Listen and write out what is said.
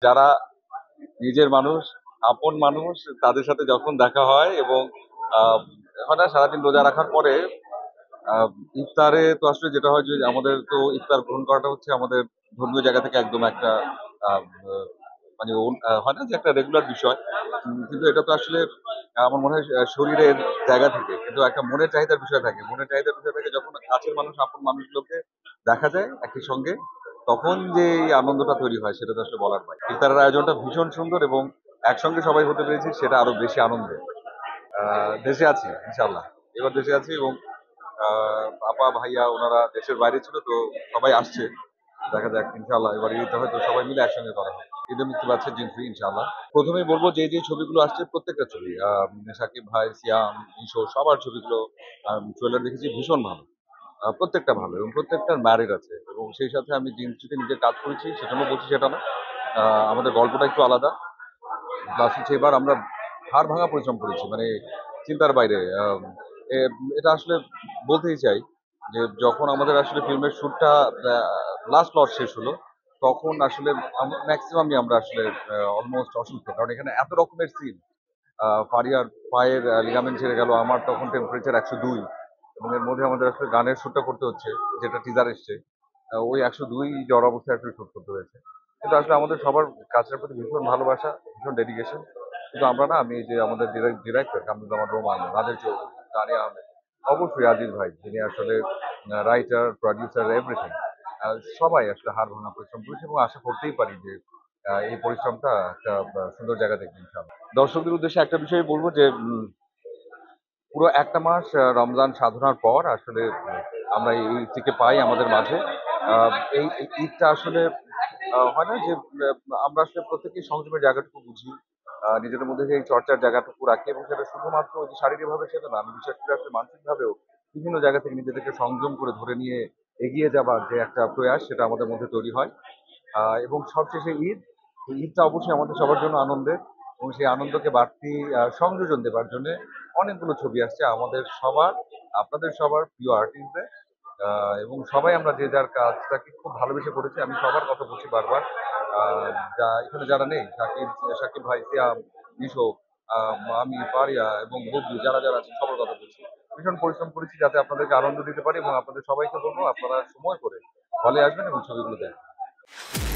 যারা নিজের মানুষ, আপন মানুষ, তাদের সাথে যখন দেখা হয় এবং আহ, হয় না সারাদিন রোজা রাখার পরে আহ, ইফতারে তো আসলে যেটা হয় যে আমাদের তো ইফতার গ্রহণ করাটা হচ্ছে আমাদের ধর্মীয় জায়গা থেকে একদম একটা আহ, মানে হয় না যে একটা রেগুলার বিষয়। কিন্তু এটা তো আসলে আমার মনে হয় শরীরের জায়গা থেকে কিন্তু একটা মনের চাহিদার বিষয় থাকে। মনের চাহিদার বিষয় থাকে যখন কাছের মানুষ আপন মানুষগুলোকে দেখা যায় একই সঙ্গে, তখন যে এই আনন্দটা তৈরি হয় সেটা তো আসলে বলার নয়। ইফতারের আয়োজনটা ভীষণ সুন্দর এবং একসঙ্গে সবাই হতে পেরেছি, সেটা আরো বেশি আনন্দের। দেশে আছি ইনশাল্লাহ, এবার দেশে আছি এবং আপা ভাইয়া ওনারা দেশের বাইরে ছিল, তো সবাই আসছে। দেখা যাক ইনশাল্লাহ এবার ঈদটা হয়তো সবাই মিলে একসঙ্গে করা হয়। ঈদে মুক্তি পাচ্ছে জিনফি ইনশাল্লাহ। প্রথমেই বলবো যে যে ছবিগুলো আসছে প্রত্যেকটা ছবি সাকিব ভাই, সিয়াম, ঈশো সবার ছবিগুলো ট্রেলার দেখেছি, ভীষণ ভালো। প্রত্যেকটা ভালো এবং প্রত্যেকটার ম্যারিড আছে এবং সেই সাথে আমি জিনসিতে নিজে কাজ করেছি সেজন্য বলছি সেটা না। আমাদের গল্পটা একটু আলাদা, প্লাস হচ্ছে এবার আমরা হাড় ভাঙা পরিশ্রম করেছি, মানে চিন্তার বাইরে। এটা আসলে বলতেই চাই যে যখন আমাদের আসলে ফিল্মের শ্যুটটা লাস্ট লট শেষ হলো, তখন আসলে ম্যাক্সিমামই আমরা আসলে অলমোস্ট অসুস্থ, কারণ এখানে এত রকমের সিন। ফারিয়ার পায়ের লিগামেন্ট ছেড়ে গেল, আমার তখন টেম্পারেচার 102, এবং এর মধ্যে আমাদের আসলে গানের শ্যুটটা করতে হচ্ছে, যেটা টিজার এসছে। ওই 102 জ্বর অবস্থায় আসলে শ্যুট করতে হয়েছে। কিন্তু আসলে আমাদের সবার কাজের প্রতি ভীষণ ভালোবাসা, ভীষণ ডেডিকেশন। কিন্তু আমরা না, আমি যে আমাদের ডিরেক্টর কামরুজ্জামান রোমান, নাদের চৌধুরী, তানিয়া আহমেদ, অবশ্যই আজিজ ভাই যিনি আসলে রাইটার, প্রডিউসার, এভরিথিং, সবাই আসলে হাড় ভাঙা পরিশ্রম করেছে এবং আশা করতেই পারি যে এই পরিশ্রমটা একটা সুন্দর জায়গা দেখবে ইনশাআল্লাহ। দর্শকদের উদ্দেশ্যে একটা বিষয় বলবো যে পুরো একটা মাস রমজান সাধনার পর আসলে আমরা এই ঈদটিকে পাই আমাদের মাঝে। এই ঈদটা আসলে হয় না যে আমরা আসলে প্রত্যেকেই সংযমের জায়গাটুকু বুঝি, নিজেদের মধ্যে এই চর্চার জায়গাটুকু রাখি এবং সেটা শুধুমাত্র ওই যে শারীরিকভাবে সেটা না, আমি বিশ্বাস করি আসলে মানসিকভাবেও বিভিন্ন জায়গা থেকে নিজেদেরকে সংযম করে ধরে নিয়ে এগিয়ে যাবার যে একটা প্রয়াস, সেটা আমাদের মধ্যে তৈরি হয়। এবং সবশেষে ঈদ। তো ঈদটা অবশ্যই আমাদের সবার জন্য আনন্দের এবং সেই আনন্দকে বাড়তি সংযোজন দেবার জন্য অনেকগুলো ছবি আসছে আমাদের সবার, আপনাদের সবার প্রিয় আর্টিস্টদের। এবং সবাই আমরা যে যার কাজটাকে খুব ভালোবেসে করেছি। আমি সবার কথা বলছি বারবার, যা এখানে যারা নেই, সাকিব ভাই, সিয়াম, নিশো, আমি, পারিয়া এবং ববলু, যারা যারা আছে সবার কথা বলছি। ভীষণ পরিশ্রম করেছি যাতে আপনাদেরকে আনন্দ দিতে পারি এবং আপনাদের সবাইকে বলবো আপনারা সময় করে হলে আসবেন এবং ছবিগুলো দেখবেন।